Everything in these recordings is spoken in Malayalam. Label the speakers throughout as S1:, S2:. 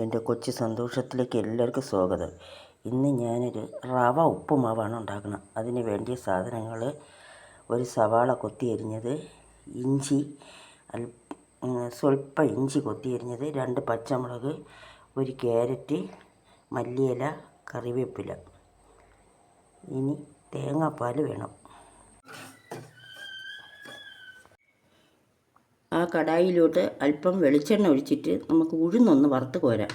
S1: എൻ്റെ കൊച്ചു സന്തോഷത്തിലേക്ക് എല്ലാവർക്കും സ്വാഗതം. ഇന്ന് ഞാനൊരു റവ ഉപ്പുമാവാണ് ഉണ്ടാക്കുന്നത്. അതിന് വേണ്ടിയ സാധനങ്ങൾ: ഒരു സവാള കൊത്തി അരിഞ്ഞത്, ഇഞ്ചി സ്വല്പം ഇഞ്ചി കൊത്തി അരിഞ്ഞത്, 2 പച്ചമുളക്, ഒരു ക്യാരറ്റ്, മല്ലിയില, കറിവേപ്പില. ഇനി തേങ്ങാപ്പാൽ വേണം. ആ കടായിലോട്ട് അല്പം വെളിച്ചെണ്ണ ഒഴിച്ചിട്ട് നമുക്ക് ഉഴുന്നൊന്ന് വറുത്ത് കോരാം.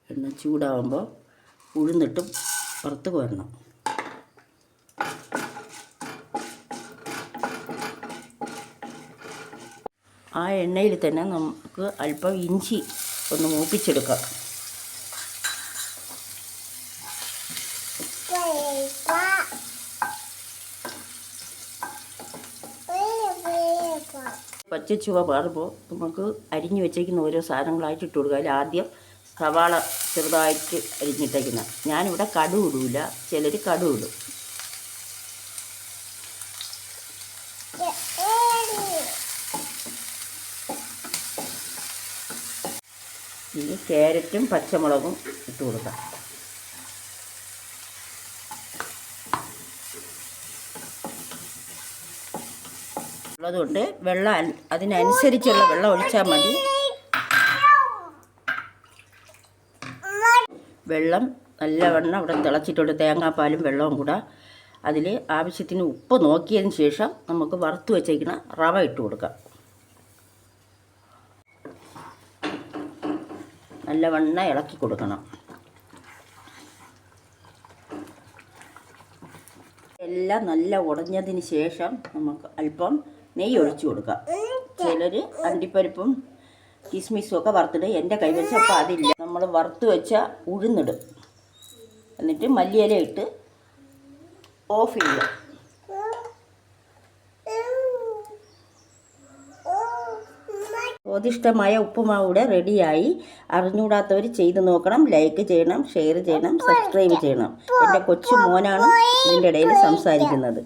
S1: എണ്ണ ചൂടാകുമ്പോൾ ഉഴുന്നിട്ടും വറുത്ത് കോരണം. ആ എണ്ണയിൽ തന്നെ നമുക്ക് അല്പം ഇഞ്ചി ഒന്ന് മൂപ്പിച്ചെടുക്കാം. പച്ച ചുവ പാറുമ്പോൾ നമുക്ക് അരിഞ്ഞു വെച്ചേക്കുന്ന ഓരോ സാധനങ്ങളായിട്ട് ഇട്ട് കൊടുക്കുക. അതിൽ ആദ്യം സവാള ചെറുതായിട്ട് അരിഞ്ഞിട്ടേക്കുന്ന. ഞാനിവിടെ കടു ഇടൂല, ചിലർ കടു ഇടും. ഇനി ക്യാരറ്റും പച്ചമുളകും ഇട്ട് കൊടുക്കാം. ഉള്ളതുകൊണ്ട് വെള്ളം അതിനനുസരിച്ചുള്ള വെള്ളം ഒഴിച്ചാൽ മതി. വെള്ളം നല്ലവണ്ണം ഇവിടെ തിളച്ചിട്ടുണ്ട്. തേങ്ങാപ്പാലും വെള്ളവും കൂടെ. അതിൽ ആവശ്യത്തിന് ഉപ്പ് നോക്കിയതിന് ശേഷം നമുക്ക് വറുത്ത് വെച്ചേക്കുന്ന റവ ഇട്ട് കൊടുക്കാം. നല്ലവണ്ണം ഇളക്കി കൊടുക്കണം. എല്ലാം നല്ല ഉടഞ്ഞതിന് ശേഷം നമുക്ക് അല്പം നെയ്യ് ഒഴിച്ചു കൊടുക്കാം. ചിലർ അണ്ടിപ്പരിപ്പും കിസ്മിസും ഒക്കെ വറുത്തിടും. എൻ്റെ കൈവശം അപ്പോൾ അതില്ല. നമ്മൾ വറുത്ത് വെച്ച ഉഴുന്നിടും. എന്നിട്ട് മല്ലിയില ഇട്ട് ഓഫ് ചെയ്യുക. സ്വാദിഷ്ടമായ ഉപ്പുമാവ് ഇവിടെ റെഡിയായി. അറിഞ്ഞുകൂടാത്തവർ ചെയ്ത് നോക്കണം. ലൈക്ക് ചെയ്യണം, ഷെയർ ചെയ്യണം, സബ്സ്ക്രൈബ് ചെയ്യണം. എൻ്റെ കൊച്ചു മോനാണ് ഇതിൻ്റെ ഇടയിൽ സംസാരിക്കുന്നത്.